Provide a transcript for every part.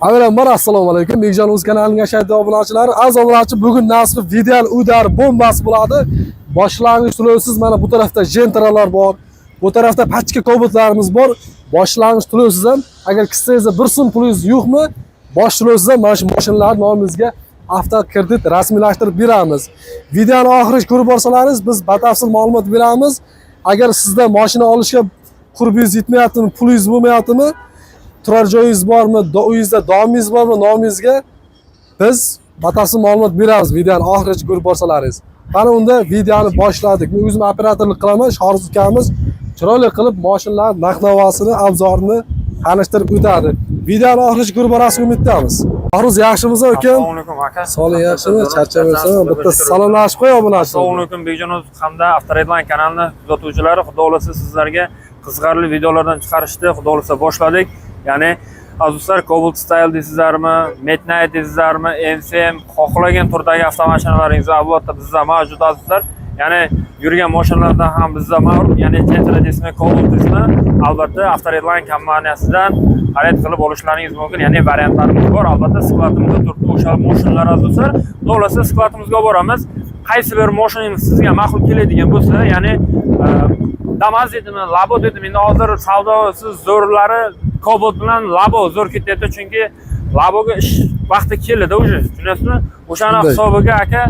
Avvalambor assalomu alaykum. Mekjon o'z kanalining ashaddiy obunachilari, aziz obunachi, bugun nasib videal udar bombasi bo'ladi. Boshlang'ich to'lovsiz mana bu tarafda Gentralar bor. Bu tarafda pachka kobotlarimiz bor. Boshlang'ich to'lovsiz ham agar kissangizda 1 so'm pulingiz yo'qmi, bosh to'lovsiz ham mana shu mashinalar nomingizga avtokredit rasmiylashtirib beramiz. Videoni oxirigacha ko'rib borsalaringiz biz batafsil ma'lumot beramiz. Agar sizda mashina olishga qurbingiz yetmayaptimi, pulingiz bo'lmayaptimi, turar joyingiz bormi, uyingizda domingiz bormi, nomingizga biz batafsil ma'lumot beramiz. Videoni oxirigacha ko'rib borsalaringiz. Qani unda videoni boshladik. Men o'zim operatorlik qilaman, Shohruz ukamiz chiroyli qilib mashinalar narx-navosini, obzorini tanishtirib o'tadi. Videoni oxirigacha ko'rib borasiz umiddamiz. Shohruz yaxshimisiz ukam? Assalomu alaykum aka. Sog'lik yaxshimi? Charchamaysan? Bitta salomlashib qo'y obunachi. Assalomu alaykum Bekjon hamda Avtoredline kanalini kuzatuvchilari, xudo xohlasa sizlarga qiziqarli videolardan chiqarishni xudo xohlasa boshladik. Ya'ni azizlar Cobalt Style deysizlarmi, Midnight deysizlarmi, MCM xohlagan turdagi avtomashinalaringiz albatta bizda mavjud azizlar. Ya'ni yurgan mashinalardan ham bizda mavjud. Ya'ni Gentra deysizmi, Cobalt deysizmi, albatta Avtoredline kompaniyasidan xarid qilib olishlaringiz mumkin. Ya'ni variantlarimiz bor. Albatta skladimizda turibdi o'sha mashinalar azizlar. To'g'risi skladimizga boramiz. Qaysi bir mashinangiz sizga ma'qul keladigan bo'lsa, ya'ni Damas dedimi, Labo dedimi, endi hozir savdosi zo'rlari Cobalt bilan Labo zo'r ketyapti, chunki Laboga ish vaqti keldi o'sha. Tushunasizmi? O'shani hisobiga aka,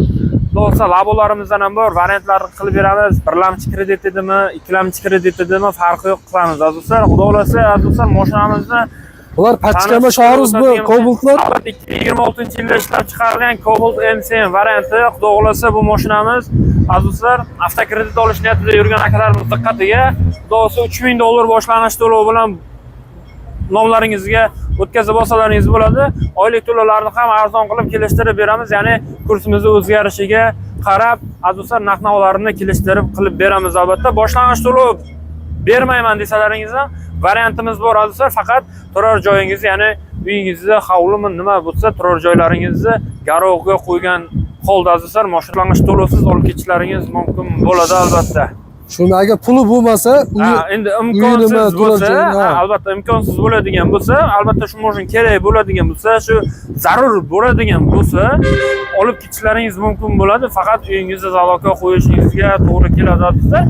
bo'lsa Labolarimizdan ham bor, variantlarni qilib beramiz. Birlamchi kredit dedimi, ikkilamchi kredit dedimi, farqi yo'q qilamiz azizlar. Xudo xolasa azizlar mashinamizni ular pachkama Shohruz bu Cobaltlar 2026-yilda ishlab chiqarilgan Cobalt MCM varianti. Xudo xolasa bu mashinamiz azizlar avtokredit olish niyatida yurgan akalarimiz diqqatiga, xudo xolasa $3000 boshlang'ich to'lov bilan nomlaringizga o'tkazib olsalaringiz bo'ladi. Oylik to'lovlarni ham arzon qilib kelishtirib beramiz. Ya'ni kursimizning o'zgarishiga qarab azizlar narx-navolarni kelishtirib qilib beramiz albatta. Boshlang'ich to'lov bermayman desalaringiz ham variantimiz bor azizlar. Faqat turar joyingiz, ya'ni uyingizda hovlimi nima bo'lsa, turar joylaringizni garovga qo'ygan holda azizlar boshlang'ich to'lovsiz olib ketishlaringiz mumkin bo'ladi albatta. Shuni agar puli bo'lmasa, endi imkonsiz bo'lsa, albatta imkonsiz bo'ladigan bo'lsa, albatta shu mashina kerak bo'ladigan bo'lsa, shu zarur bo'ladigan bo'lsa, olib ketishlaringiz mumkin bo'ladi. Faqat uyingizda zalogga qo'yishingizga to'g'ri keladi azizlar.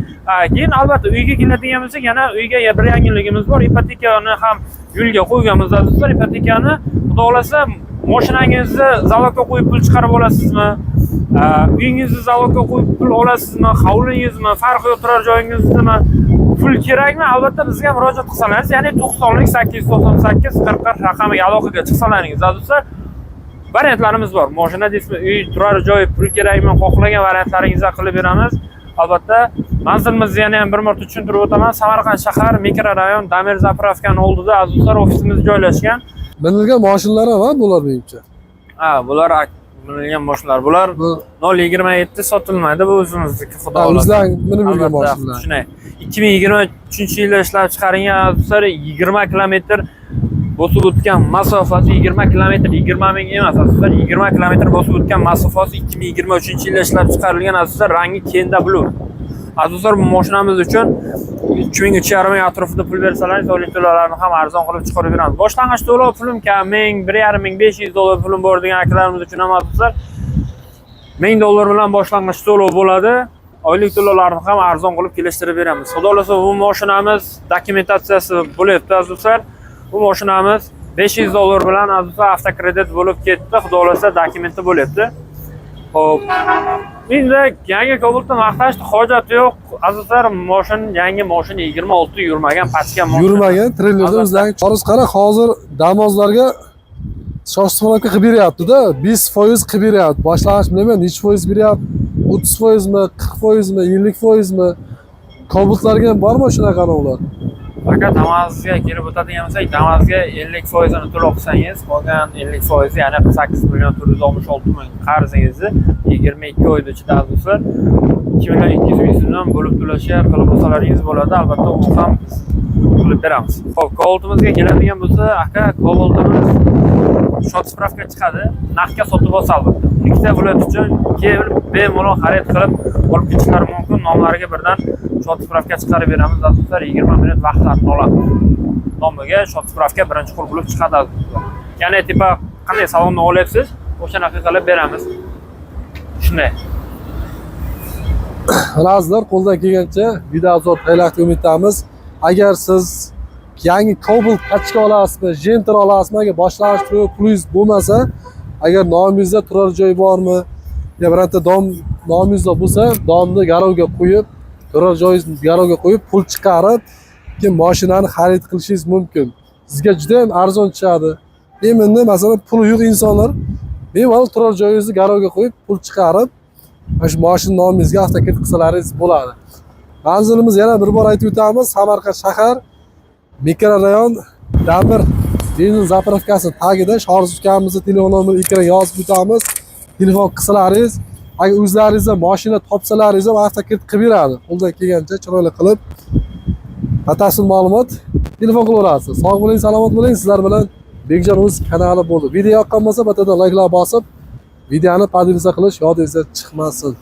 Keyin albatta uyga keladigan bo'lsak, yana uyga bir yangiligimiz bor. Ipotekani ham yo'lga qo'yganmiz azizlar. Ipotekani xudo xolasa mashinangizni zalogga qo'yib pul chiqarib olasizmi? Uyingizni zalogga qo'yib pul olasizmi? Hovlingizmi? Farqi yo'q, turar joyingizdami? Pul kerakmi? Albatta bizga murojaat qilsalaringiz, ya'ni 90lik 898 40 raqamiga aloqaga chiqsalaringiz azizlar, variantlarimiz bor. Mashina deysizmi, uy, turar joy, pul kerakmi? Xohlagan variantlaringizga qilib beramiz. Albatta, manzilimizni yana ham bir marta tushuntirib o'taman. Samarqand shahar, mikrorayon, Damir zapravkani oldida azizlar ofisimiz joylashgan. Minilgan mashinalar ham bular menimcha. Bular minilgan mashinalar. Bular 027 sotilmaydi, bu o'zimizniki, xudo xolasa. O'zlaring minib yurgan mashinalar. Shunday. 2023-yilda ishlab chiqarilgan azizlar 20 kilometr bosib o'tgan masofasi 20 kilometr, 20 ming emas azizlar, 20 kilometr bosib o'tgan masofasi 2023-yilda ishlab chiqarilgan azizlar, rangi Kenda Blue. Azizlar bu mashinamiz uchun 3350 ming atrofida pul bersalaringiz, oylik to'lovlarni ham arzon qilib chiqarib beramiz. Boshlang'ich to'lov pulim kam, 1000, 1500 $500 pulim bor degan akalarimiz uchun ham azizlar $1000 bilan boshlang'ich to'lov bo'ladi. Oylik to'lovlarni ham arzon qilib kelishtirib beramiz. Xudo xolasa bu mashinamiz dokumentatsiyasi bo'lyapti azizlar. Bu mashinamiz $500 bilan azizlar avtokredit bo'lib ketdi. Xudo xolasa dokumenti bo'lyapti. Xo'p. Endi yangi Cobaltni maqtashni hojati yo'q. Azizlar, yangi mashina 26 yurmagan, pachka mashina. Yurmagan, treylerda o'zlaring Shohruz qara, hozir damozlarga shoshsifalka qilib beryapti-da, 5% qilib beryapti. Boshlang'ich bilmayman, necha foiz beryapti? 30% mi, 40% mi, 50% mi? Cobaltlarga ham bormi shunaqa ular? Faqat Damasga kelib o'tadigan bo'lsak, Damasga 50% ni to'lov qilsangiz, qolgan 50%, ya'ni 8.466 ming qarzingizni 22 oyda ichida azizlar 2.200 ming so'mdan bo'lib to'lashga qilib olsalaringiz bo'ladi. Albatta, u ham qilib beramiz. Xo'p, Cobalt'imizga keladigan bo'lsa, aka, Cobalt'imiz shot spravka chiqadi, narxga sotib olsa albatta. Ikkita viloyat uchun bemalol xarid qilib olib ketishlari mumkin. Nomlariga birdan shot spravka chiqarib beramiz azizlar. 20 minut vaqtlarni oladi. Nomiga shot spravka birinchi qo'l bo'lib chiqadi azizlar. ya'ni tipa qanday salonni olyapsiz, o'shanaqa qilib beramiz. Shunday. Bilasizlar, qo'ldan kelgancha videoobzor tayyorlashga umiddamiz. Agar siz yangi Cobalt pachka olasizmi, Gentra olasizmi, agar boshlang'ich pulingiz bo'lmasa, agar nomingizda turar joy bormi, yo birorta dom nomingizda bo'lsa, domni garovga qo'yib, turar joyingizni garovga qo'yib, pul chiqarib, keyin mashinani xarid qilishingiz mumkin. Sizga juda ham arzon tushadi. Endi masalan puli yo'q insonlar bemalol turar joyingizni garovga qo'yib, pul chiqarib, mana shu mashina nomingizga avtoket qilsalaringiz bo'ladi. Manzilimiz yana bir bor aytib o'tamiz. Samarqand shahar, mikrorayon, Damir benzin zapravkasi tagida Shorz ukamizning telefon nomerini ekranga yozib o'tamiz. Telefon qilsalaringiz, agar o'zlaringizda mashina topsalaringiz ham avtoket qilib beradi. Qo'ldan kelgancha chiroyli qilib batafsil ma'lumot telefon qilaverasiz. Sog' bo'ling, salomat bo'ling. Sizlar bilan Bekjon o'z kanali bo'ldi. Video yoqqan bo'lsa, bittadan like'lar bosib, videoni podpisa qilish yodingizdan chiqmasin.